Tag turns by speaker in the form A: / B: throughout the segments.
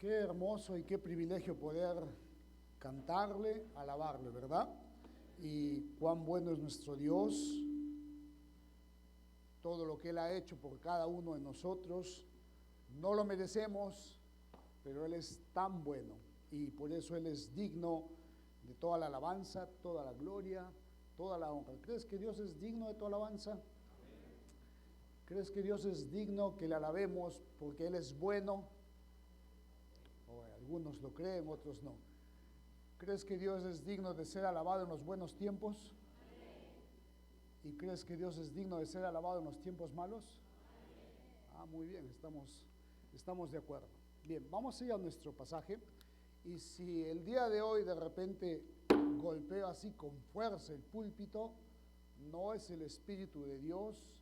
A: Qué hermoso y qué privilegio poder cantarle, alabarle, ¿verdad? Y cuán bueno es nuestro Dios, todo lo que Él ha hecho por cada uno de nosotros. No lo merecemos, pero Él es tan bueno y por eso Él es digno de toda la alabanza, toda la gloria, toda la honra. ¿Crees que Dios es digno de toda alabanza? ¿Crees que Dios es digno que le alabemos porque Él es bueno? Algunos lo creen, otros no. ¿Crees que Dios es digno de ser alabado en los buenos tiempos? ¿Y crees que Dios es digno de ser alabado en los tiempos malos? Muy bien, estamos de acuerdo. Bien, vamos a ir a nuestro pasaje. Y si el día de hoy de repente golpeo así con fuerza el púlpito, no es el Espíritu de Dios,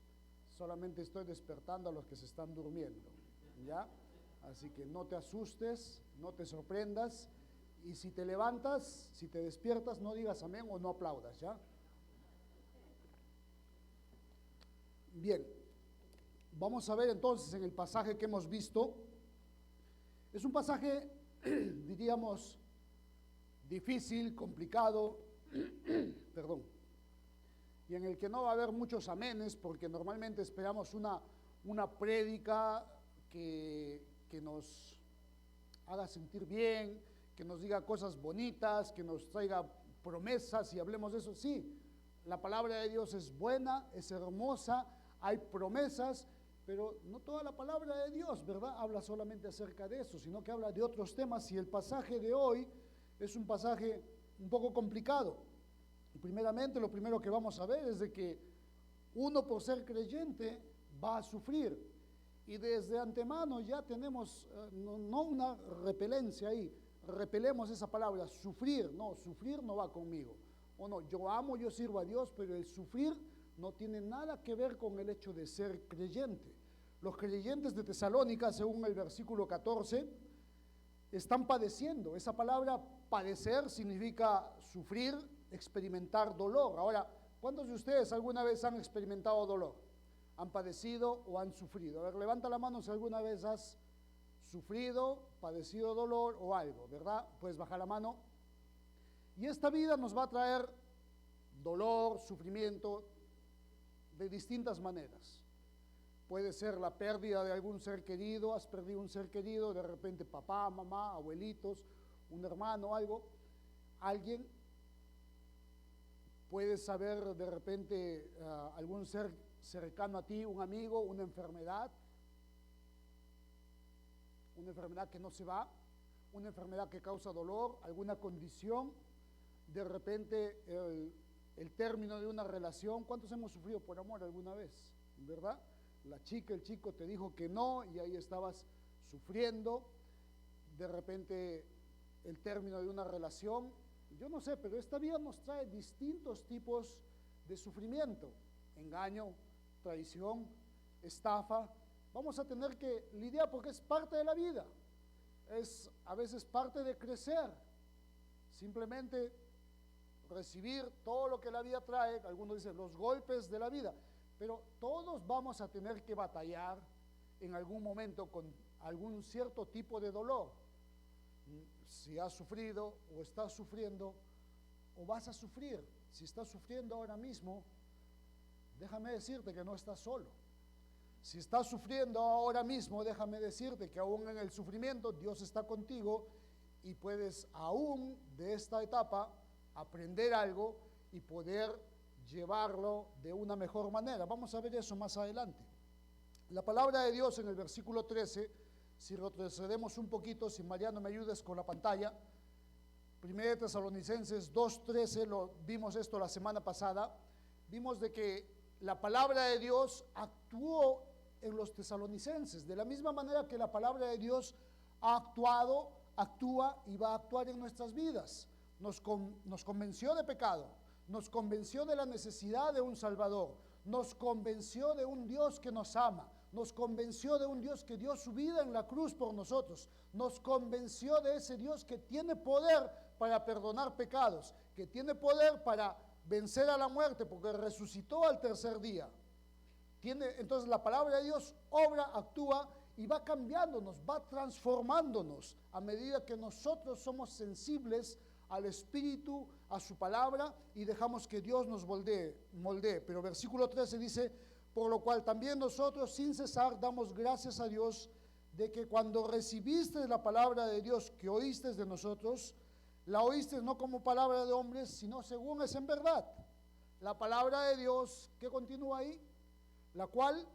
A: solamente estoy despertando a los que se están durmiendo, ¿ya? Así que no te asustes, no te sorprendas, y si te levantas, si te despiertas, no digas amén o no aplaudas, ¿ya? Bien, vamos a ver entonces en el pasaje que hemos visto. Es un pasaje, diríamos, difícil, complicado, perdón, y en el que no va a haber muchos amenes, porque normalmente esperamos una prédica que nos haga sentir bien, que nos diga cosas bonitas, que nos traiga promesas y hablemos de eso. Sí, la palabra de Dios es buena, es hermosa, hay promesas, pero no toda la palabra de Dios, ¿verdad?, habla solamente acerca de eso, sino que habla de otros temas, y el pasaje de hoy es un pasaje un poco complicado. Y primeramente, lo primero que vamos a ver es de que uno, por ser creyente, va a sufrir. Y desde antemano ya tenemos, no una repelencia ahí, repelemos esa palabra, sufrir no va conmigo. O no, yo amo, yo sirvo a Dios, pero el sufrir no tiene nada que ver con el hecho de ser creyente. Los creyentes de Tesalónica, según el versículo 14, están padeciendo. Esa palabra padecer significa sufrir, experimentar dolor. Ahora, ¿cuántos de ustedes alguna vez han experimentado dolor? ¿Han padecido o han sufrido? A ver, levanta la mano si alguna vez has sufrido, padecido dolor o algo, ¿verdad? Puedes bajar la mano. Y esta vida nos va a traer dolor, sufrimiento, de distintas maneras. Puede ser la pérdida de algún ser querido, has perdido un ser querido, de repente papá, mamá, abuelitos, un hermano, algo, alguien. Puedes saber de repente algún ser cercano a ti, un amigo, una enfermedad que no se va, una enfermedad que causa dolor, alguna condición, de repente el término de una relación. ¿Cuántos hemos sufrido por amor alguna vez? ¿Verdad? La chica, el chico te dijo que no y ahí estabas sufriendo. De repente el término de una relación. Yo no sé, pero esta vida nos trae distintos tipos de sufrimiento: engaño, traición, estafa. Vamos a tener que lidiar porque es parte de la vida, es a veces parte de crecer, simplemente recibir todo lo que la vida trae. Algunos dicen los golpes de la vida, pero todos vamos a tener que batallar en algún momento con algún cierto tipo de dolor. Si has sufrido o estás sufriendo o vas a sufrir, si estás sufriendo ahora mismo, déjame decirte que no estás solo. Si estás sufriendo ahora mismo, déjame decirte que aún en el sufrimiento Dios está contigo y puedes aún de esta etapa aprender algo y poder llevarlo de una mejor manera. Vamos a ver eso más adelante. La palabra de Dios en el versículo 13, si retrocedemos un poquito, si Mariano me ayudes con la pantalla, 1 Tesalonicenses 2:13, lo vimos esto la semana pasada, vimos de que la palabra de Dios actuó en los tesalonicenses, de la misma manera que la palabra de Dios ha actuado, actúa y va a actuar en nuestras vidas. Nos convenció de pecado, nos convenció de la necesidad de un Salvador, nos convenció de un Dios que nos ama, nos convenció de un Dios que dio su vida en la cruz por nosotros, nos convenció de ese Dios que tiene poder para perdonar pecados, que tiene poder para vencer a la muerte porque resucitó al tercer día. Entonces la palabra de Dios obra, actúa y va cambiándonos, va transformándonos a medida que nosotros somos sensibles al Espíritu, a su palabra y dejamos que Dios nos moldee. Pero versículo 13 dice, por lo cual también nosotros sin cesar damos gracias a Dios de que cuando recibiste la palabra de Dios que oíste de nosotros, la oíste no como palabra de hombres, sino según es en verdad. La palabra de Dios, ¿qué continúa ahí? La cual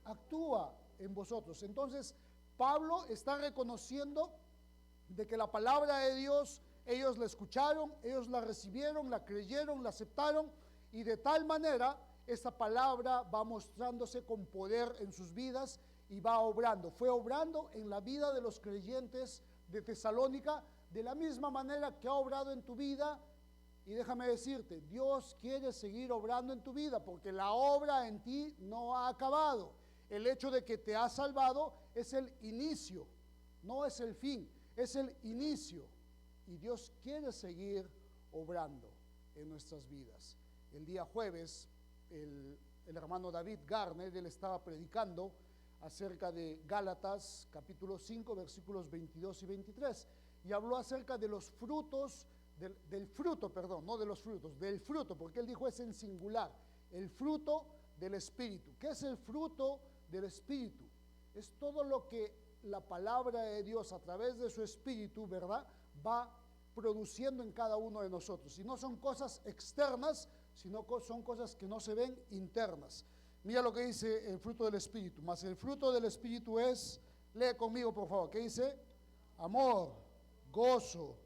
A: actúa en vosotros. Entonces, Pablo está reconociendo de que la palabra de Dios, ellos la escucharon, ellos la recibieron, la creyeron, la aceptaron, y de tal manera esta palabra va mostrándose con poder en sus vidas y va obrando. Fue obrando en la vida de los creyentes de Tesalónica de la misma manera que ha obrado en tu vida. Y déjame decirte, Dios quiere seguir obrando en tu vida porque la obra en ti no ha acabado. El hecho de que te ha salvado es el inicio, no es el fin, es el inicio. Y Dios quiere seguir obrando en nuestras vidas. El día jueves, el hermano David Garner, él estaba predicando acerca de Gálatas capítulo 5, versículos 22 y 23. Y habló acerca de los frutos, del fruto, porque él dijo es en singular, el fruto del Espíritu. ¿Qué es el fruto del Espíritu? Es todo lo que la palabra de Dios a través de su Espíritu, ¿verdad?, va produciendo en cada uno de nosotros. Y no son cosas externas, sino son cosas que no se ven internas. Mira lo que dice el fruto del Espíritu. Mas el fruto del Espíritu es, lee conmigo por favor, ¿qué dice? Amor, gozo,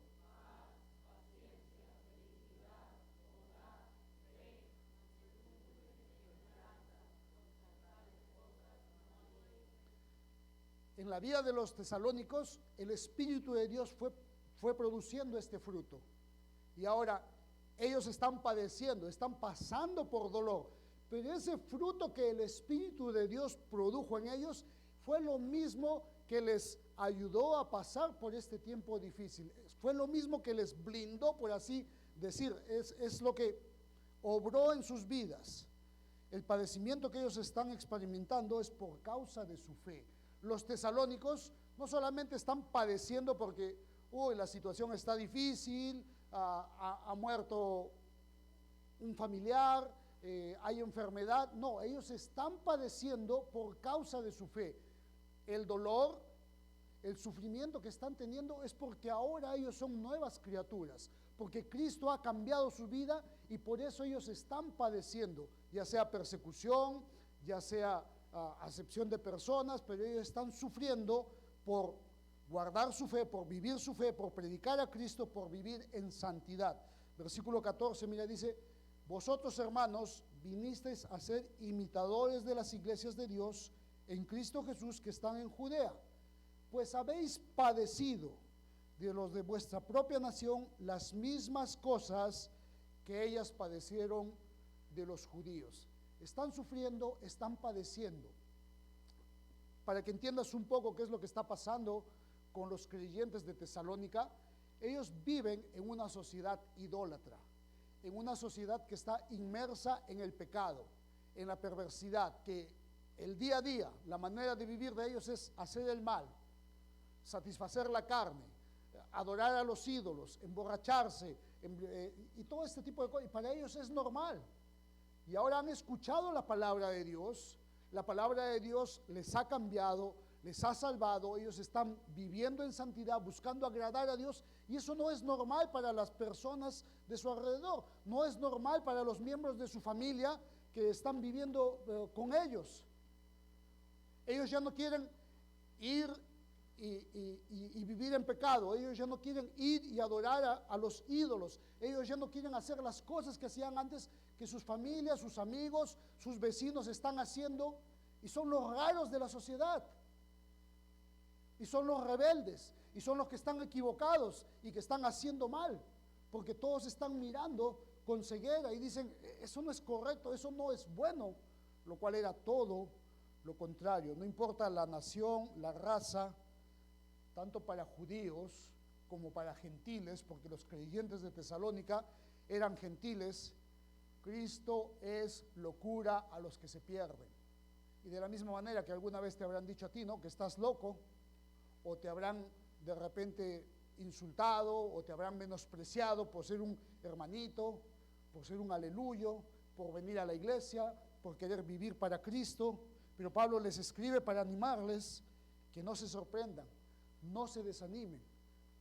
A: en la vida de los tesalónicos, el Espíritu de Dios fue produciendo este fruto. Y ahora ellos están padeciendo, están pasando por dolor. Pero ese fruto que el Espíritu de Dios produjo en ellos fue lo mismo que les ayudó a pasar por este tiempo difícil. Fue lo mismo que les blindó, por así decir. Es lo que obró en sus vidas. El padecimiento que ellos están experimentando es por causa de su fe. Los tesalónicos no solamente están padeciendo porque la situación está difícil, ha muerto un familiar, hay enfermedad. No, ellos están padeciendo por causa de su fe. El dolor, el sufrimiento que están teniendo es porque ahora ellos son nuevas criaturas, porque Cristo ha cambiado su vida y por eso ellos están padeciendo, ya sea persecución, ya sea acepción de personas, pero ellos están sufriendo por guardar su fe, por vivir su fe, por predicar a Cristo, por vivir en santidad. Versículo 14, mira, dice, vosotros hermanos vinisteis a ser imitadores de las iglesias de Dios en Cristo Jesús que están en Judea, pues habéis padecido de los de vuestra propia nación las mismas cosas que ellas padecieron de los judíos. Están sufriendo, están padeciendo. Para que entiendas un poco qué es lo que está pasando con los creyentes de Tesalónica, ellos viven en una sociedad idólatra, en una sociedad que está inmersa en el pecado, en la perversidad, que el día a día, la manera de vivir de ellos es hacer el mal, satisfacer la carne, adorar a los ídolos, emborracharse, y todo este tipo de cosas. Y para ellos es normal. Y ahora han escuchado la palabra de Dios les ha cambiado, les ha salvado, ellos están viviendo en santidad, buscando agradar a Dios, y eso no es normal para las personas de su alrededor, no es normal para los miembros de su familia que están viviendo con ellos. Ellos ya no quieren ir y vivir en pecado, ellos ya no quieren ir y adorar a los ídolos, ellos ya no quieren hacer las cosas que hacían antes, que sus familias, sus amigos, sus vecinos están haciendo, y son los raros de la sociedad, y son los rebeldes, y son los que están equivocados y que están haciendo mal, porque todos están mirando con ceguera y dicen, eso no es correcto, eso no es bueno, lo cual era todo lo contrario. No importa la nación, la raza, tanto para judíos como para gentiles, porque los creyentes de Tesalónica eran gentiles. Cristo es locura a los que se pierden. Y de la misma manera que alguna vez te habrán dicho a ti, ¿no?, que estás loco, o te habrán de repente insultado, o te habrán menospreciado por ser un hermanito, por ser un aleluyo, por venir a la iglesia, por querer vivir para Cristo. Pero Pablo les escribe para animarles que no se sorprendan, no se desanimen.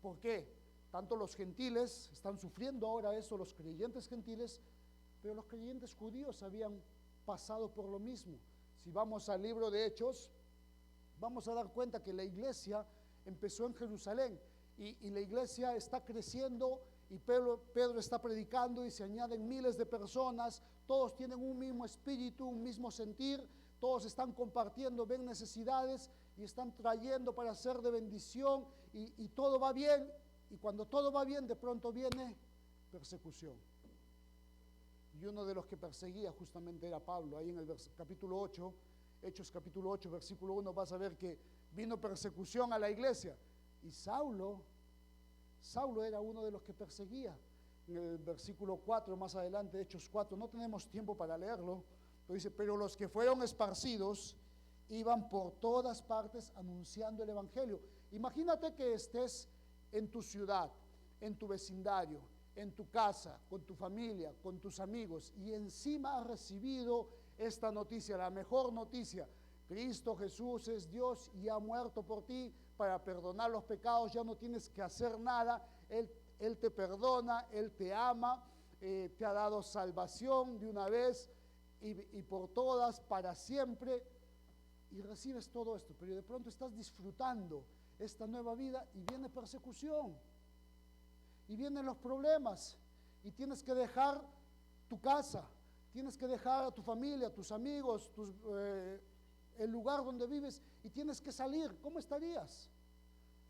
A: ¿Por qué? Tanto los gentiles están sufriendo ahora eso, los creyentes gentiles, pero los creyentes judíos habían pasado por lo mismo. Si vamos al libro de Hechos, vamos a dar cuenta que la iglesia empezó en Jerusalén y la iglesia está creciendo y Pedro está predicando y se añaden miles de personas, todos tienen un mismo espíritu, un mismo sentir, todos están compartiendo, ven necesidades y están trayendo para ser de bendición y todo va bien. Y cuando todo va bien, de pronto viene persecución. Y uno de los que perseguía justamente era Pablo. Ahí en el capítulo 8, Hechos capítulo 8, versículo 1, vas a ver que vino persecución a la iglesia. Y Saulo era uno de los que perseguía. En el versículo 4, más adelante, Hechos 4, no tenemos tiempo para leerlo, pero dice, pero los que fueron esparcidos iban por todas partes anunciando el evangelio. Imagínate que estés en tu ciudad, en tu vecindario, en tu casa, con tu familia, con tus amigos, y encima has recibido esta noticia, la mejor noticia: Cristo Jesús es Dios y ha muerto por ti para perdonar los pecados, ya no tienes que hacer nada, Él te perdona, Él te ama, te ha dado salvación de una vez y por todas, para siempre, y recibes todo esto, pero de pronto estás disfrutando esta nueva vida y viene persecución, y vienen los problemas, y tienes que dejar tu casa, tienes que dejar a tu familia, a tus amigos, el lugar donde vives, y tienes que salir. ¿Cómo estarías?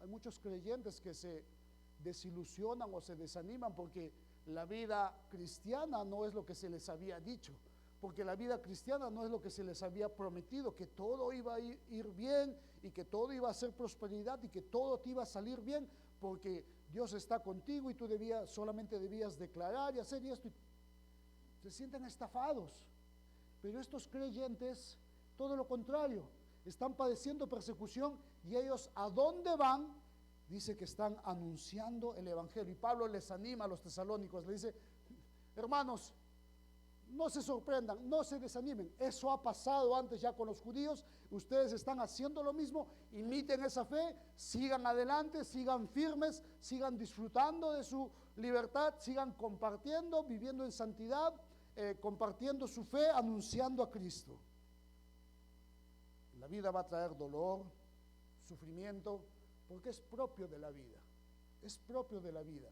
A: Hay muchos creyentes que se desilusionan o se desaniman porque la vida cristiana no es lo que se les había dicho, porque la vida cristiana no es lo que se les había prometido, que todo iba a ir bien y que todo iba a ser prosperidad y que todo te iba a salir bien, porque Dios está contigo y tú solamente debías declarar y hacer esto. Y se sienten estafados. Pero estos creyentes, todo lo contrario, están padeciendo persecución y ellos, ¿a dónde van? Dice que están anunciando el evangelio. Y Pablo les anima a los tesalónicos, le dice, hermanos, no se sorprendan, no se desanimen, eso ha pasado antes ya con los judíos, ustedes están haciendo lo mismo, imiten esa fe, sigan adelante, sigan firmes, sigan disfrutando de su libertad, sigan compartiendo, viviendo en santidad, compartiendo su fe, anunciando a Cristo. La vida va a traer dolor, sufrimiento, porque es propio de la vida, es propio de la vida.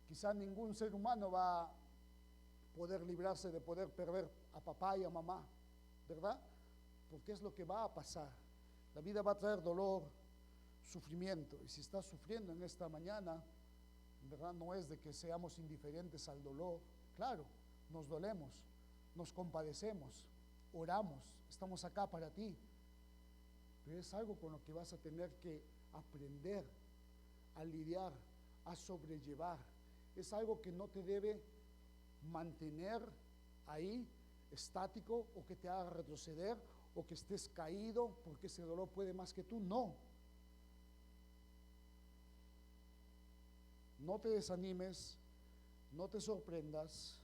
A: Quizá ningún ser humano va a poder librarse de poder perder a papá y a mamá, ¿verdad? Porque es lo que va a pasar. La vida va a traer dolor, sufrimiento, y si estás sufriendo en esta mañana, ¿verdad? No es de que seamos indiferentes al dolor. Claro, nos dolemos, nos compadecemos, oramos, estamos acá para ti, pero es algo con lo que vas a tener que aprender a lidiar, a sobrellevar. Es algo que no te debe mantener ahí estático o que te haga retroceder o que estés caído porque ese dolor puede más que tú. No te desanimes, no te sorprendas,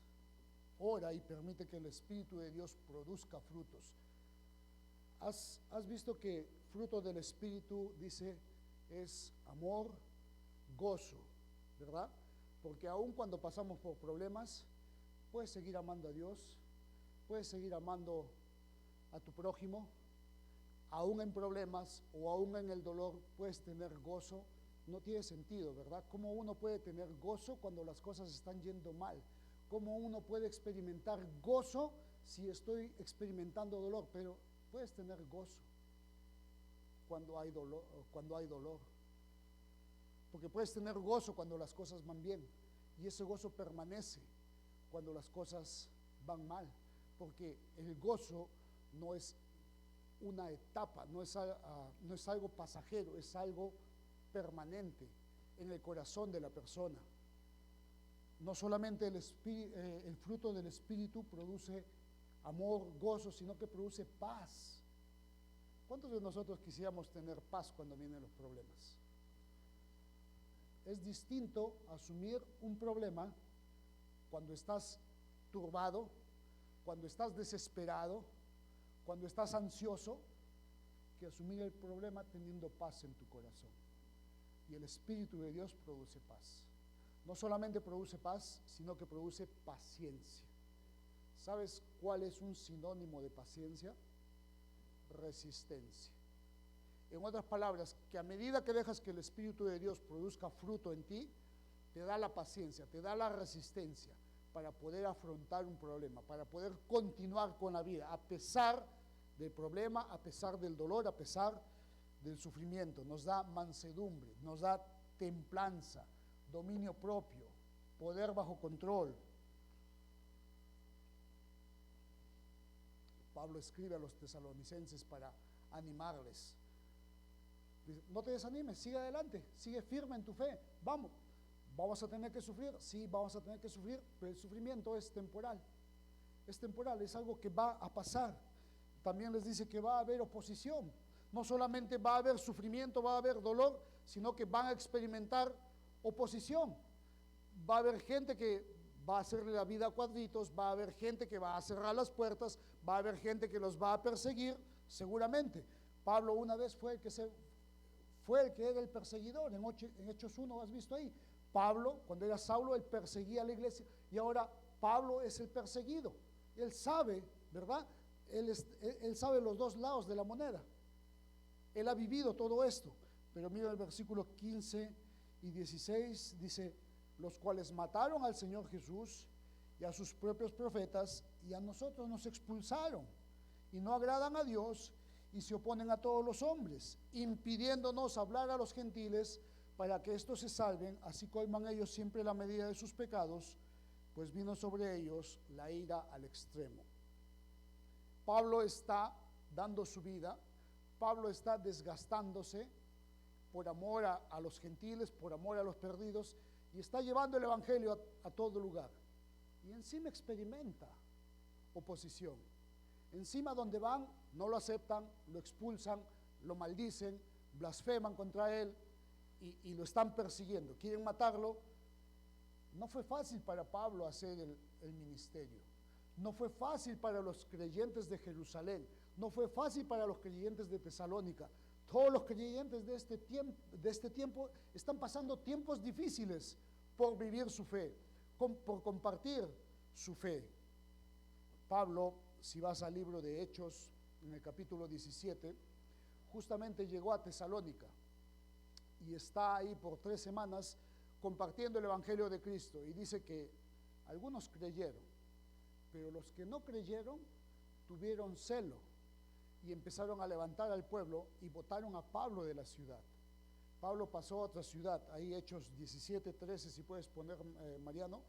A: ora y permite que el Espíritu de Dios produzca frutos. ¿Has visto que fruto del Espíritu, dice, es amor, gozo, ¿verdad? Porque aun cuando pasamos por problemas, puedes seguir amando a Dios, puedes seguir amando a tu prójimo, aún en problemas o aún en el dolor puedes tener gozo. No tiene sentido, ¿verdad? ¿Cómo uno puede tener gozo cuando las cosas están yendo mal? ¿Cómo uno puede experimentar gozo si estoy experimentando dolor? Pero puedes tener gozo cuando hay dolor, porque puedes tener gozo cuando las cosas van bien, y ese gozo permanece cuando las cosas van mal, porque el gozo no es una etapa, no es algo pasajero, es algo permanente en el corazón de la persona. No solamente el fruto del Espíritu produce amor, gozo, sino que produce paz. ¿Cuántos de nosotros quisiéramos tener paz cuando vienen los problemas? Es distinto asumir un problema cuando estás turbado, cuando estás desesperado, cuando estás ansioso, que asumir el problema teniendo paz en tu corazón. Y el Espíritu de Dios produce paz. No solamente produce paz, sino que produce paciencia. ¿Sabes cuál es un sinónimo de paciencia? Resistencia. En otras palabras, que a medida que dejas que el Espíritu de Dios produzca fruto en ti, te da la paciencia, te da la resistencia para poder afrontar un problema, para poder continuar con la vida, a pesar del problema, a pesar del dolor, a pesar del sufrimiento. Nos da mansedumbre, nos da templanza, dominio propio, poder bajo control. Pablo escribe a los tesalonicenses para animarles. Dice, no te desanimes, sigue adelante, sigue firme en tu fe. Vamos a tener que sufrir, sí, vamos a tener que sufrir, pero el sufrimiento es temporal. Es temporal, es algo que va a pasar. También les dice que va a haber oposición. No solamente va a haber sufrimiento, va a haber dolor, sino que van a experimentar oposición. Va a haber gente que va a hacerle la vida a cuadritos, va a haber gente que va a cerrar las puertas, va a haber gente que los va a perseguir, seguramente. Pablo una vez fue el que era el perseguidor, en Hechos 1, ¿has visto ahí? Pablo, cuando era Saulo, él perseguía a la iglesia, y ahora Pablo es el perseguido. Él sabe, ¿verdad? Él sabe los dos lados de la moneda. Él ha vivido todo esto. Pero mira el versículo 15 y 16, dice, los cuales mataron al Señor Jesús y a sus propios profetas, y a nosotros nos expulsaron, y no agradan a Dios, y se oponen a todos los hombres, impidiéndonos hablar a los gentiles, para que estos se salven, así colman ellos siempre la medida de sus pecados, pues vino sobre ellos la ira al extremo. Pablo está dando su vida, Pablo está desgastándose por amor a los gentiles, por amor a los perdidos, y está llevando el evangelio a todo lugar. Y encima experimenta oposición. Encima donde van, no lo aceptan, lo expulsan, lo maldicen, blasfeman contra él y lo están persiguiendo, quieren matarlo. No fue fácil para Pablo hacer el ministerio. No fue fácil para los creyentes de Jerusalén. No fue fácil para los creyentes de Tesalónica. Todos los creyentes de este tiempo están pasando tiempos difíciles por vivir su fe, por compartir su fe. Pablo, si vas al libro de Hechos, en el capítulo 17, justamente llegó a Tesalónica y está ahí por 3 semanas compartiendo el evangelio de Cristo, y dice que algunos creyeron, pero los que no creyeron tuvieron celo y empezaron a levantar al pueblo y botaron a Pablo de la ciudad. Pablo pasó a otra ciudad, ahí Hechos 17, 13, si puedes poner, Mariano.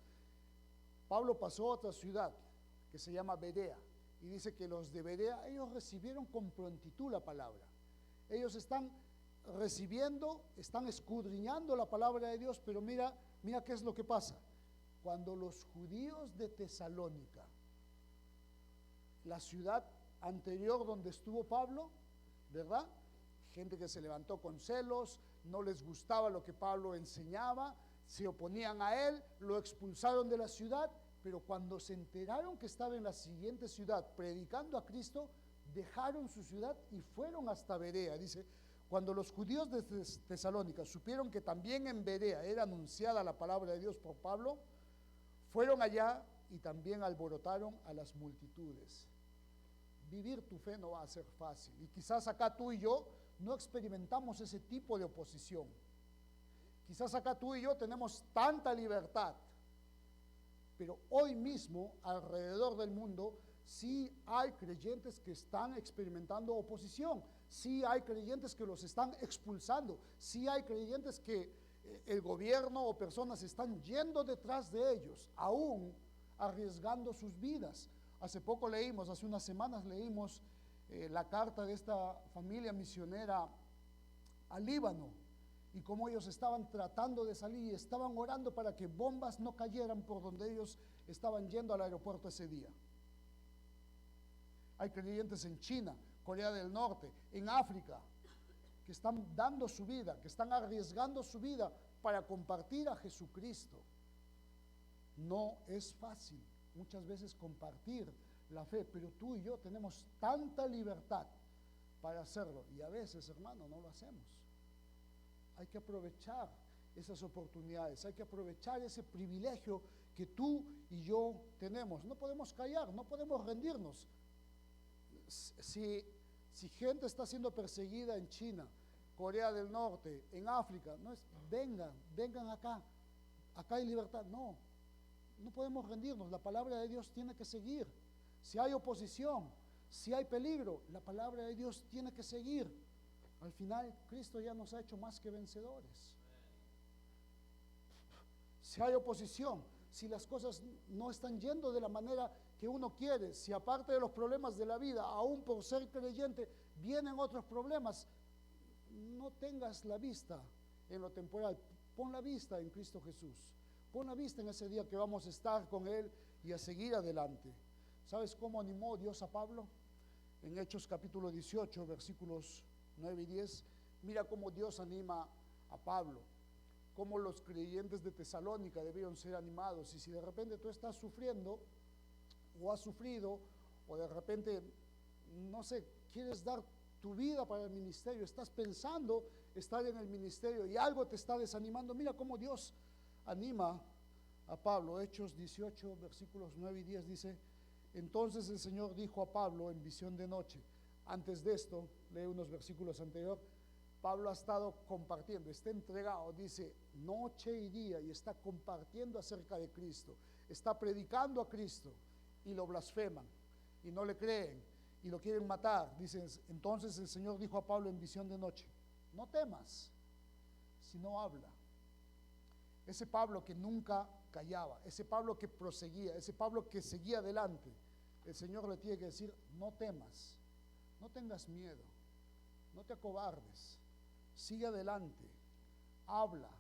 A: Pablo pasó a otra ciudad que se llama Berea, y dice que los de Berea, ellos recibieron con prontitud la palabra. Ellos están recibiendo, están escudriñando la palabra de Dios, pero mira qué es lo que pasa. Cuando los judíos de Tesalónica, la ciudad anterior donde estuvo Pablo, ¿verdad? Gente que se levantó con celos, no les gustaba lo que Pablo enseñaba, se oponían a él, lo expulsaron de la ciudad, pero cuando se enteraron que estaba en la siguiente ciudad predicando a Cristo, dejaron su ciudad y fueron hasta Berea. Dice, cuando los judíos de Tesalónica supieron que también en Berea era anunciada la palabra de Dios por Pablo, fueron allá y también alborotaron a las multitudes. Vivir tu fe no va a ser fácil, y quizás acá tú y yo no experimentamos ese tipo de oposición. Quizás acá tú y yo tenemos tanta libertad, pero hoy mismo alrededor del mundo sí hay creyentes que están experimentando oposición, sí hay creyentes que los están expulsando, sí hay creyentes que el gobierno o personas están yendo detrás de ellos, aún arriesgando sus vidas. Hace unas semanas leímos la carta de esta familia misionera al Líbano, y cómo ellos estaban tratando de salir y estaban orando para que bombas no cayeran por donde ellos estaban yendo al aeropuerto ese día. Hay creyentes en China, Corea del Norte, en África, que están dando su vida, que están arriesgando su vida para compartir a Jesucristo. No es fácil muchas veces compartir la fe, pero tú y yo tenemos tanta libertad para hacerlo y a veces, hermano, no lo hacemos. Hay que aprovechar esas oportunidades, hay que aprovechar ese privilegio que tú y yo tenemos. No podemos callar, no podemos rendirnos. Si gente está siendo perseguida en China, Corea del Norte, en África, no es, vengan acá hay libertad. No podemos rendirnos, la palabra de Dios tiene que seguir. Si hay oposición, si hay peligro, la palabra de Dios tiene que seguir. Al final, Cristo ya nos ha hecho más que vencedores. Si hay oposición, si las cosas no están yendo de la manera que uno quiere, si aparte de los problemas de la vida, aún por ser creyente, vienen otros problemas, no tengas la vista en lo temporal, pon la vista en Cristo Jesús, pon la vista en ese día que vamos a estar con Él y a seguir adelante. ¿Sabes cómo animó Dios a Pablo? En Hechos capítulo 18, versículos 9 y 10, mira cómo Dios anima a Pablo, cómo los creyentes de Tesalónica debieron ser animados. Y si de repente tú estás sufriendo o has sufrido, o de repente, no sé, quieres dar tu vida para el ministerio, estás pensando estar en el ministerio y algo te está desanimando, mira cómo Dios anima a Pablo. Hechos 18, versículos 9 y 10 dice: entonces el Señor dijo a Pablo en visión de noche. Antes de esto, lee unos versículos anteriores, Pablo ha estado compartiendo, está entregado, dice, noche y día, y está compartiendo acerca de Cristo, está predicando a Cristo, y lo blasfeman, y no le creen, y lo quieren matar. Dicen, entonces el Señor dijo a Pablo en visión de noche, no temas, sino habla. Ese Pablo que nunca callaba, ese Pablo que proseguía, ese Pablo que seguía adelante, el Señor le tiene que decir, no temas, no tengas miedo, no te acobardes, sigue adelante, habla,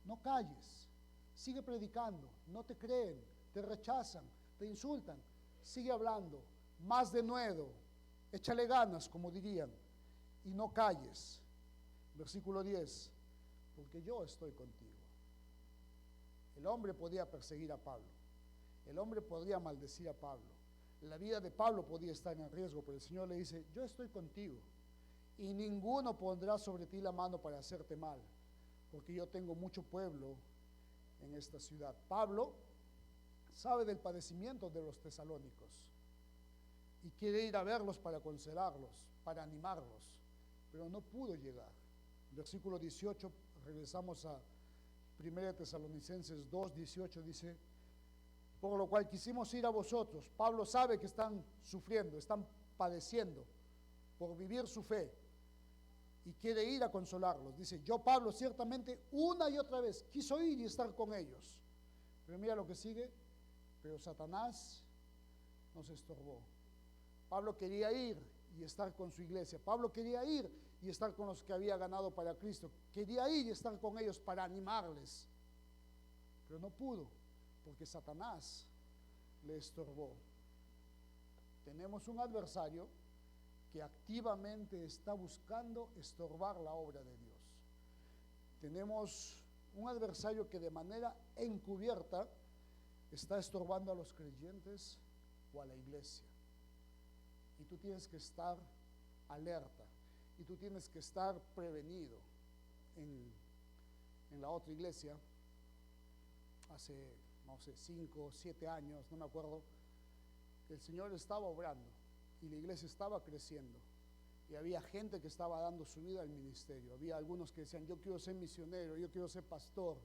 A: no calles, sigue predicando, no te creen, te rechazan, te insultan, sigue hablando, más de nuevo, échale ganas, como dirían, y no calles. Versículo 10, porque yo estoy contigo. El hombre podía perseguir a Pablo, el hombre podría maldecir a Pablo, la vida de Pablo podía estar en riesgo, pero el Señor le dice, yo estoy contigo, y ninguno pondrá sobre ti la mano para hacerte mal, porque yo tengo mucho pueblo en esta ciudad. Pablo sabe del padecimiento de los tesalónicos y quiere ir a verlos para consolarlos, para animarlos, pero no pudo llegar. Versículo 18, regresamos a 1 Tesalonicenses 2, 18, dice, por lo cual quisimos ir a vosotros. Pablo sabe que están sufriendo, están padeciendo por vivir su fe y quiere ir a consolarlos. Dice, yo Pablo ciertamente una y otra vez quiso ir y estar con ellos, pero mira lo que sigue, pero Satanás nos estorbó. Pablo quería ir y estar con su iglesia, Pablo quería ir y estar con los que había ganado para Cristo, quería ir y estar con ellos para animarles, pero no pudo, porque Satanás le estorbó. Tenemos un adversario que activamente está buscando estorbar la obra de Dios. Tenemos un adversario que de manera encubierta está estorbando a los creyentes o a la iglesia. Y tú tienes que estar alerta, y tú tienes que estar prevenido. En la otra iglesia, hace, no sé, 5 o 7 años, no me acuerdo, el Señor estaba obrando y la iglesia estaba creciendo y había gente que estaba dando su vida al ministerio. Había algunos que decían, yo quiero ser misionero, yo quiero ser pastor,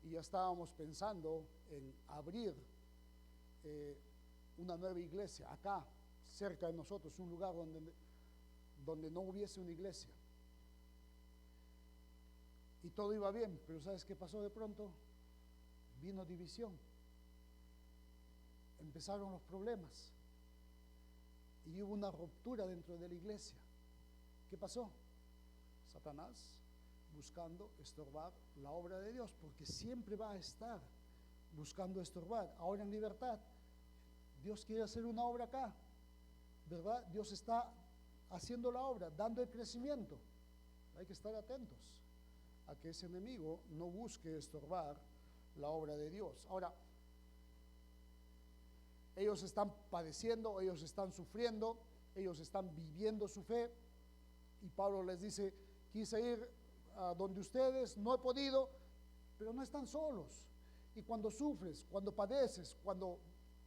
A: y ya estábamos pensando en abrir una nueva iglesia acá cerca de nosotros, un lugar donde no hubiese una iglesia. Y todo iba bien, pero ¿sabes qué pasó de pronto? Vino división, empezaron los problemas y hubo una ruptura dentro de la iglesia. ¿Qué pasó? Satanás buscando estorbar la obra de Dios, porque siempre va a estar buscando estorbar. Ahora en Libertad, Dios quiere hacer una obra acá, ¿verdad? Dios está haciendo la obra, dando el crecimiento. Hay que estar atentos a que ese enemigo no busque estorbar la obra de Dios. Ahora, ellos están padeciendo, ellos están sufriendo, ellos están viviendo su fe, y Pablo les dice: quise ir a donde ustedes, no he podido, pero no están solos. Y cuando sufres, cuando padeces, cuando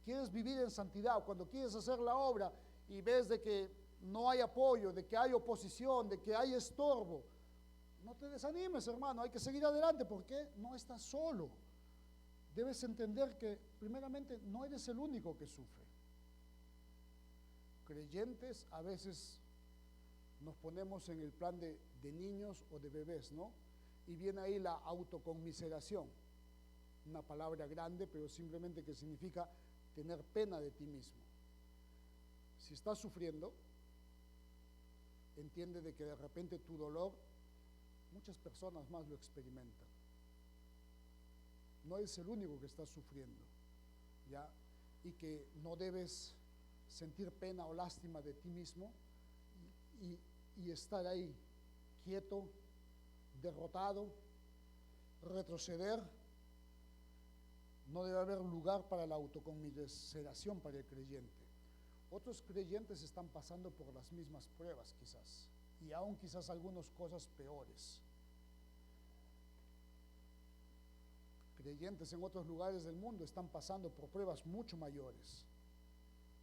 A: quieres vivir en santidad, cuando quieres hacer la obra y ves de que no hay apoyo, de que hay oposición, de que hay estorbo, no te desanimes, hermano, hay que seguir adelante, porque no estás solo. Debes entender que primeramente no eres el único que sufre. Creyentes a veces nos ponemos en el plan de niños o de bebés, ¿no? Y viene ahí la autoconmiseración, una palabra grande, pero simplemente que significa tener pena de ti mismo. Si estás sufriendo, entiende de que de repente tu dolor, muchas personas más lo experimentan. No eres el único que está sufriendo, ¿ya? Y que no debes sentir pena o lástima de ti mismo y estar ahí quieto, derrotado, retroceder. No debe haber lugar para la autoconmiseración para el creyente. Otros creyentes están pasando por las mismas pruebas quizás, y aún quizás algunas cosas peores. Creyentes en otros lugares del mundo están pasando por pruebas mucho mayores.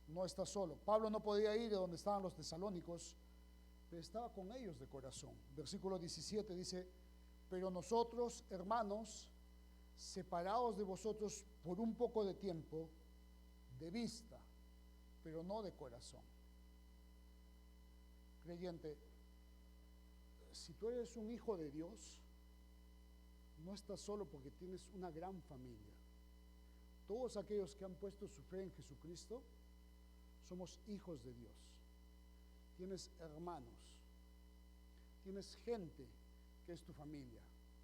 A: No está solo. Pablo no podía ir a donde estaban los tesalónicos, pero estaba con ellos de corazón. Versículo 17 dice: pero nosotros, hermanos, separados de vosotros por un poco de tiempo, de vista, pero no de corazón. Creyente, si tú eres un hijo de Dios, no estás solo, porque tienes una gran familia. Todos aquellos que han puesto su fe en Jesucristo somos hijos de Dios. Tienes hermanos, tienes gente que es tu familia,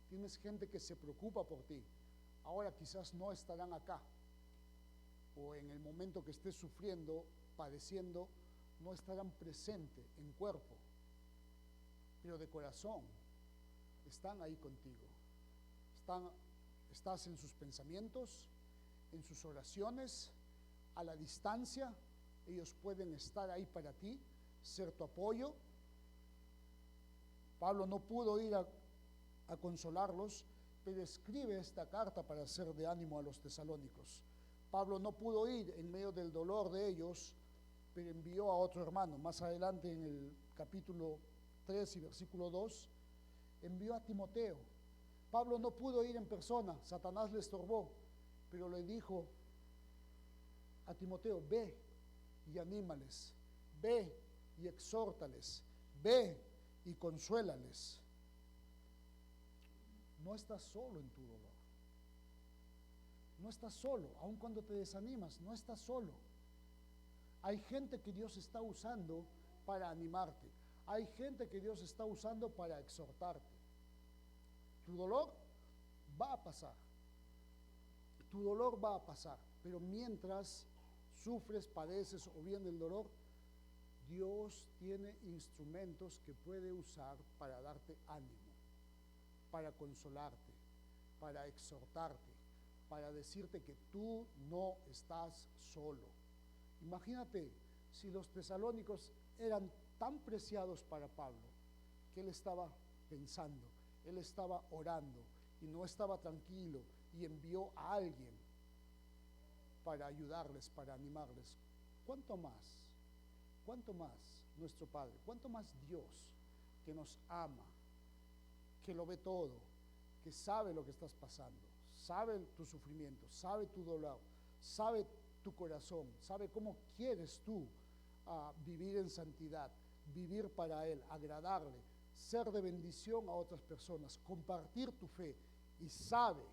A: tienes gente que se preocupa por ti. Ahora quizás no estarán acá, o en el momento que estés sufriendo, padeciendo, no estarán presentes en cuerpo, pero de corazón están ahí contigo. Estás en sus pensamientos, en sus oraciones, a la distancia. Ellos pueden estar ahí para ti, ser tu apoyo. Pablo no pudo ir a consolarlos, pero escribe esta carta para ser de ánimo a los tesalónicos. Pablo no pudo ir en medio del dolor de ellos, pero envió a otro hermano. Más adelante en el capítulo 3 y versículo 2, envió a Timoteo. Pablo no pudo ir en persona, Satanás le estorbó, pero le dijo a Timoteo: ve y anímales, ve y exhórtales, ve y consuélales. No estás solo en tu dolor, no estás solo, aun cuando te desanimas, no estás solo. Hay gente que Dios está usando para animarte, hay gente que Dios está usando para exhortarte. Tu dolor va a pasar, tu dolor va a pasar, pero mientras sufres, padeces o viene el dolor, Dios tiene instrumentos que puede usar para darte ánimo, para consolarte, para exhortarte, para decirte que tú no estás solo. Imagínate si los tesalónicos eran tan preciados para Pablo, que él estaba pensando, él estaba orando y no estaba tranquilo, y envió a alguien para ayudarles, para animarles. ¿Cuánto más nuestro Padre, cuánto más Dios, que nos ama, que lo ve todo, que sabe lo que estás pasando, sabe tu sufrimiento, sabe tu dolor, sabe tu corazón, sabe cómo quieres tú vivir en santidad, vivir para Él, agradarle, ser de bendición a otras personas, compartir tu fe, y sabe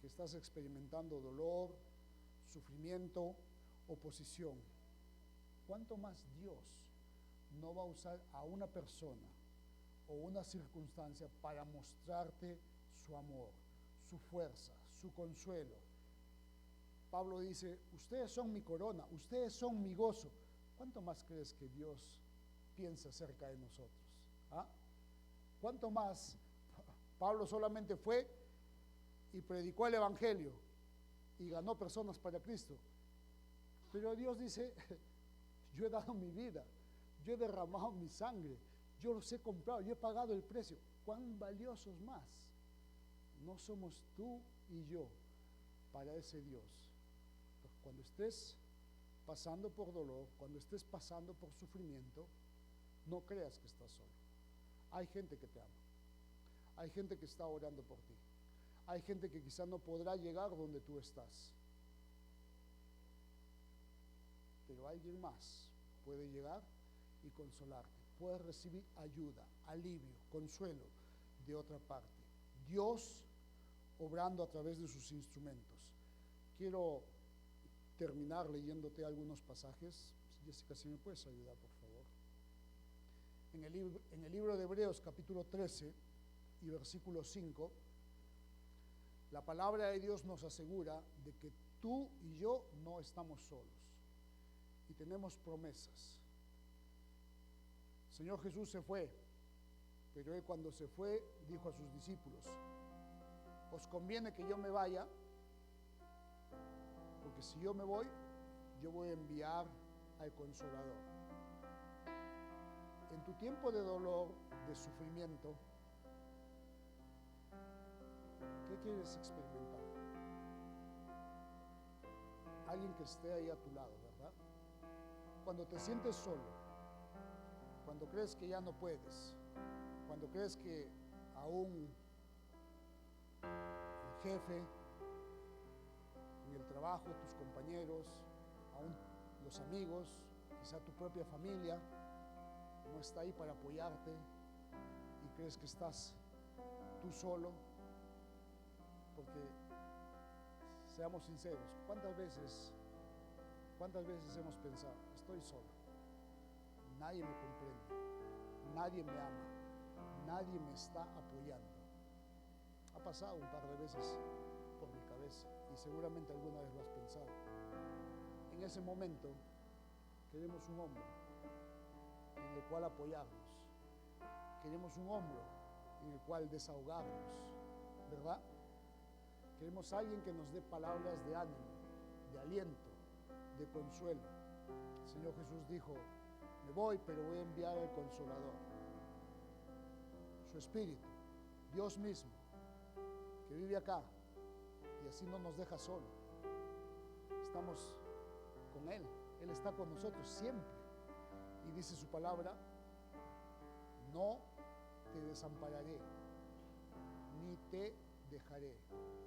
A: que estás experimentando dolor, sufrimiento, oposición. ¿Cuánto más Dios no va a usar a una persona o una circunstancia para mostrarte su amor, su fuerza, su consuelo? Pablo dice: ustedes son mi corona, ustedes son mi gozo. ¿Cuánto más crees que Dios piensa acerca de nosotros? ¿Ah? ¿Cuánto más? Pablo solamente fue y predicó el Evangelio y ganó personas para Cristo. Pero Dios dice, yo he dado mi vida, yo he derramado mi sangre, yo los he comprado, yo he pagado el precio. ¿Cuán valiosos más no somos tú y yo para ese Dios? Entonces, cuando estés pasando por dolor, cuando estés pasando por sufrimiento, no creas que estás solo. Hay gente que te ama, hay gente que está orando por ti, hay gente que quizá no podrá llegar donde tú estás, pero alguien más puede llegar y consolarte. Puedes recibir ayuda, alivio, consuelo de otra parte. Dios obrando a través de sus instrumentos. Quiero terminar leyéndote algunos pasajes. Jessica, si me puedes ayudar, por favor. En el libro de Hebreos, capítulo 13 y versículo 5, la palabra de Dios nos asegura de que tú y yo no estamos solos y tenemos promesas. El Señor Jesús se fue, pero Él cuando se fue dijo a sus discípulos, os conviene que yo me vaya, porque si yo me voy, yo voy a enviar al Consolador. En tu tiempo de dolor, de sufrimiento, ¿qué quieres experimentar? Alguien que esté ahí a tu lado, ¿verdad? Cuando te sientes solo, cuando crees que ya no puedes, cuando crees que aún el jefe, en el trabajo, tus compañeros, aún los amigos, quizá tu propia familia, no está ahí para apoyarte y crees que estás tú solo, porque seamos sinceros, ¿cuántas veces hemos pensado, estoy solo, nadie me comprende, nadie me ama, nadie me está apoyando? Ha pasado un par de veces por mi cabeza y seguramente alguna vez lo has pensado. En ese momento queremos un hombro en el cual apoyarnos, queremos un hombro en el cual desahogarnos, ¿verdad? Queremos a alguien que nos dé palabras de ánimo, de aliento, de consuelo. El Señor Jesús dijo, me voy, pero voy a enviar al Consolador, su Espíritu, Dios mismo, que vive acá, y así no nos deja solo. Estamos con Él, Él está con nosotros siempre. Y dice su palabra, no te desampararé, ni te dejaré.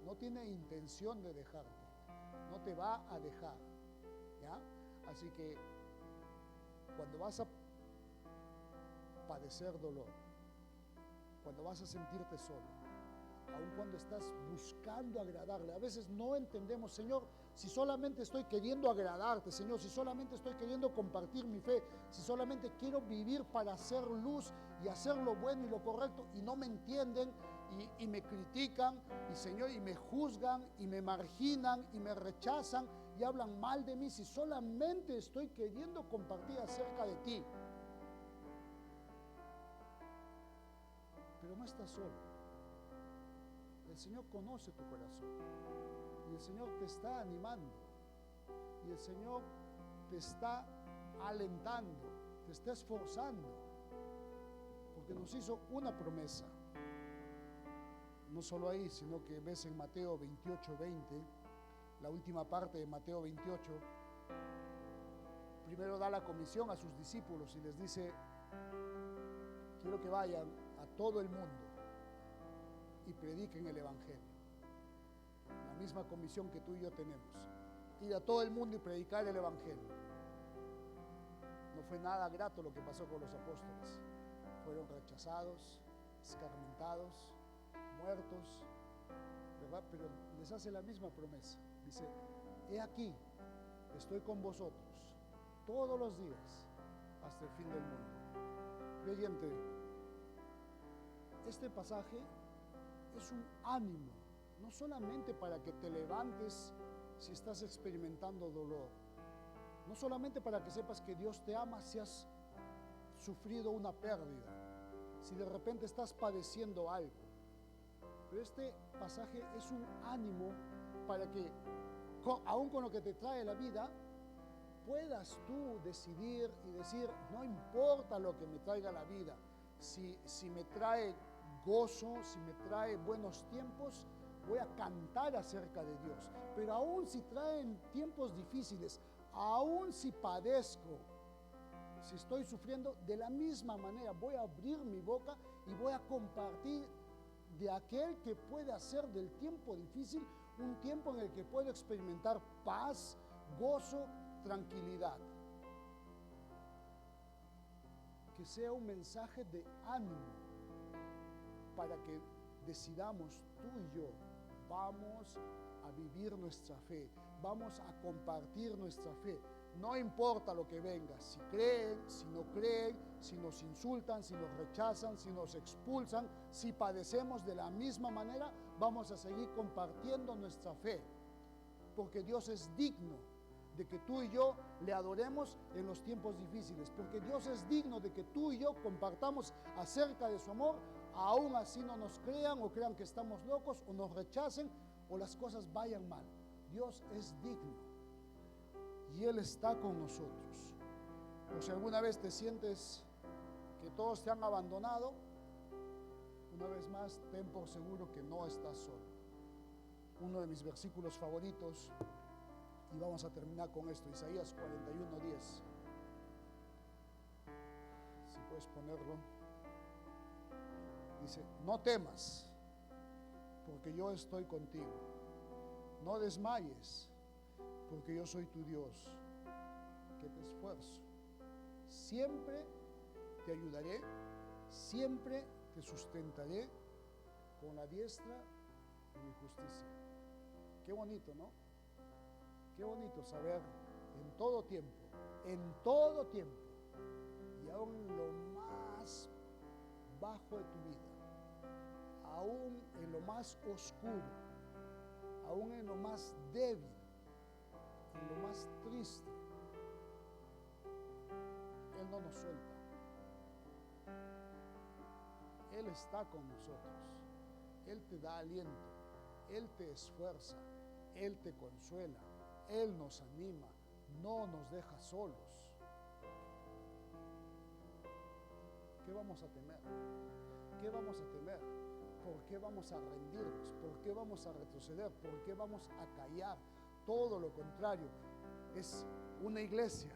A: No tiene intención de dejarte, no te va a dejar, ¿ya? Así que cuando vas a padecer dolor, cuando vas a sentirte solo, aun cuando estás buscando agradarle, a veces no entendemos, Señor, si solamente estoy queriendo agradarte, Señor, si solamente estoy queriendo compartir mi fe, si solamente quiero vivir para hacer luz y hacer lo bueno y lo correcto, y no me entienden y me critican, y Señor, y me juzgan, y me marginan, y me rechazan, y hablan mal de mí, si solamente estoy queriendo compartir acerca de ti. Pero no estás solo. El Señor conoce tu corazón y el Señor te está animando y el Señor te está alentando, te está esforzando, porque nos hizo una promesa. No solo ahí, sino que ves en Mateo 28:20, la última parte de Mateo 28, primero da la comisión a sus discípulos y les dice, quiero que vayan a todo el mundo y prediquen el Evangelio. La misma comisión que tú y yo tenemos, ir a todo el mundo y predicar el Evangelio. No fue nada grato lo que pasó con los apóstoles. Fueron rechazados, escarmentados, muertos, ¿verdad? Pero les hace la misma promesa. Dice, he aquí, estoy con vosotros todos los días hasta el fin del mundo. Creyente, este pasaje es un ánimo, no solamente para que te levantes si estás experimentando dolor, No solamente para que sepas que Dios te ama si has sufrido una pérdida, si de repente estás padeciendo algo. Pero este pasaje es un ánimo para que, aun con lo que te trae la vida, puedas tú decidir y decir, no importa lo que me traiga la vida, si me trae gozo, si me trae buenos tiempos, voy a cantar acerca de Dios. Pero aún si traen tiempos difíciles, aún si padezco, si estoy sufriendo, de la misma manera voy a abrir mi boca y voy a compartir de aquel que puede hacer del tiempo difícil un tiempo en el que puedo experimentar paz, gozo, tranquilidad. Que sea un mensaje de ánimo para que decidamos tú y yo, vamos a vivir nuestra fe, vamos a compartir nuestra fe. No importa lo que venga, si creen, si no creen, si nos insultan, si nos rechazan, si nos expulsan, si padecemos de la misma manera, vamos a seguir compartiendo nuestra fe, porque Dios es digno de que tú y yo le adoremos en los tiempos difíciles, porque Dios es digno de que tú y yo compartamos acerca de su amor, aún así no nos crean o crean que estamos locos o nos rechacen o las cosas vayan mal. Dios es digno y Él está con nosotros. O si alguna vez te sientes que todos te han abandonado, una vez más ten por seguro que no estás solo. Uno de mis versículos favoritos, y vamos a terminar con esto, Isaías 41:10. Si puedes ponerlo. Dice, no temas, porque yo estoy contigo. No desmayes, porque yo soy tu Dios, que te esfuerzo. Siempre te ayudaré, siempre te sustentaré con la diestra de mi justicia. Qué bonito, ¿no? Qué bonito saber en todo tiempo, y aún en lo más bajo de tu vida, aún en lo más oscuro, aún en lo más débil, en lo más triste, Él no nos suelta. Él está con nosotros. Él te da aliento, Él te esfuerza, Él te consuela, Él nos anima, no nos deja solos. ¿Qué vamos a temer? ¿Qué vamos a temer? ¿Por qué vamos a rendirnos? ¿Por qué vamos a retroceder? ¿Por qué vamos a callar? Todo lo contrario, es una iglesia,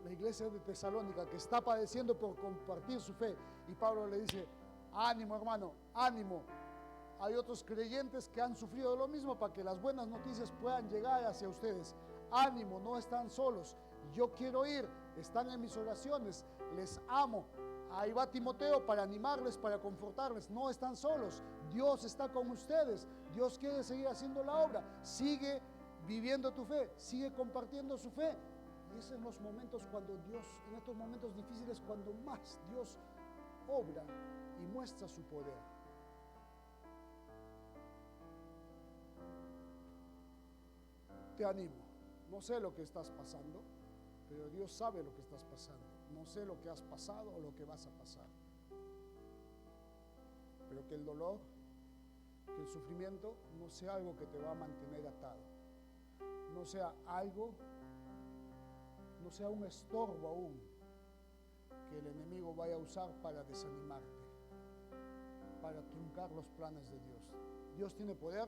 A: la iglesia de Tesalónica, que está padeciendo por compartir su fe. Y Pablo le dice, ánimo hermano, ánimo. Hay otros creyentes que han sufrido lo mismo para que las buenas noticias puedan llegar hacia ustedes. Ánimo, no están solos. Yo quiero ir, están en mis oraciones, les amo. Ahí va Timoteo para animarles, para confortarles. No están solos, Dios está con ustedes. Dios quiere seguir haciendo la obra. Sigue viviendo tu fe, sigue compartiendo su fe. Y es en los momentos cuando Dios, en estos momentos difíciles, cuando más Dios obra y muestra su poder. Te animo. No sé lo que estás pasando, pero Dios sabe lo que estás pasando. No sé lo que has pasado o lo que vas a pasar. Pero que el dolor, que el sufrimiento no sea algo que te va a mantener atado. No sea algo, no sea un estorbo aún que el enemigo vaya a usar para desanimarte, para truncar los planes de Dios. Dios tiene poder,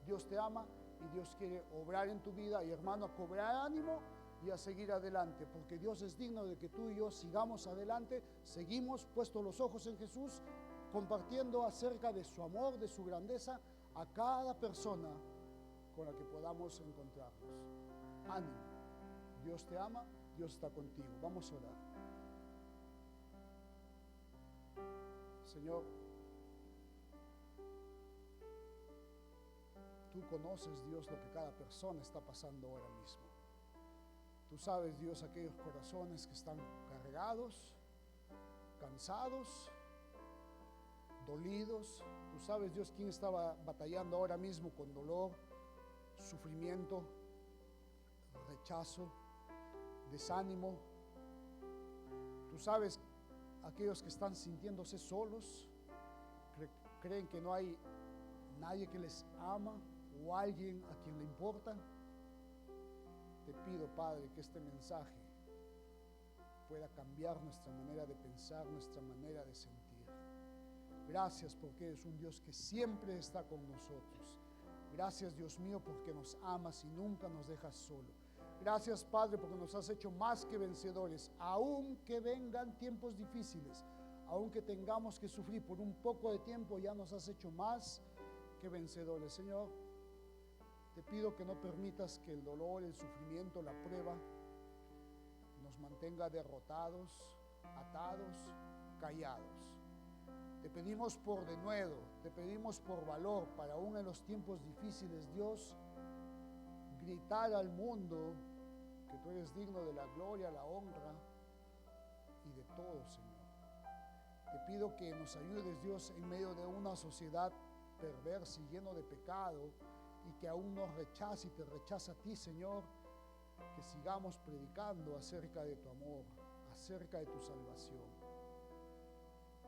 A: Dios te ama y Dios quiere obrar en tu vida. Y hermano, a cobrar ánimo y a seguir adelante, porque Dios es digno de que tú y yo sigamos adelante. Seguimos puestos los ojos en Jesús, compartiendo acerca de su amor, de su grandeza a cada persona con la que podamos encontrarnos. Ánimo, Dios te ama, Dios está contigo. Vamos a orar. Señor, tú conoces, Dios, lo que cada persona está pasando ahora mismo. Tú sabes, Dios, aquellos corazones que están cargados, cansados, dolidos. Tú sabes, Dios, quién estaba batallando ahora mismo con dolor, sufrimiento, rechazo. desánimo. Tú sabes, aquellos que están sintiéndose solos, creen que no hay nadie que les ama o alguien a quien le importa. Te pido, Padre, que este mensaje pueda cambiar nuestra manera de pensar, nuestra manera de sentir. Gracias porque eres un Dios que siempre está con nosotros. Gracias, Dios mío, porque nos amas y nunca nos dejas solo. Gracias, Padre, porque nos has hecho más que vencedores, aunque vengan tiempos difíciles, aunque tengamos que sufrir por un poco de tiempo, ya nos has hecho más que vencedores. Señor, te pido que no permitas que el dolor, el sufrimiento, la prueba nos mantenga derrotados, atados, callados. Te pedimos por denuedo, te pedimos por valor para aún en los tiempos difíciles, Dios, gritar al mundo que tú eres digno de la gloria, la honra y de todo, Señor. Te pido que nos ayudes, Dios, en medio de una sociedad perversa y lleno de pecado y que aún nos rechaza y te rechaza a ti, Señor, que sigamos predicando acerca de tu amor, acerca de tu salvación.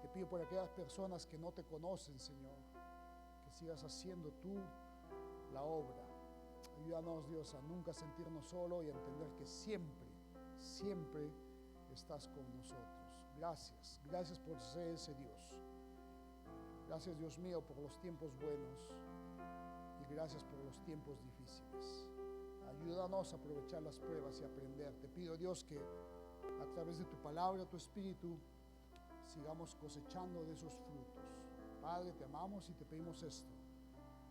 A: Te pido por aquellas personas que no te conocen, Señor, que sigas haciendo tú la obra. Ayúdanos, Dios, a nunca sentirnos solos y a entender que siempre, siempre estás con nosotros. Gracias, gracias por ser ese Dios. Gracias, Dios mío, por los tiempos buenos y gracias por los tiempos difíciles. Ayúdanos a aprovechar las pruebas y aprender. Te pido, Dios, que a través de tu palabra, tu espíritu, sigamos cosechando de esos frutos. Padre, te amamos y te pedimos esto.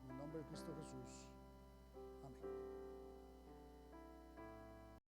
A: En el nombre de Cristo Jesús.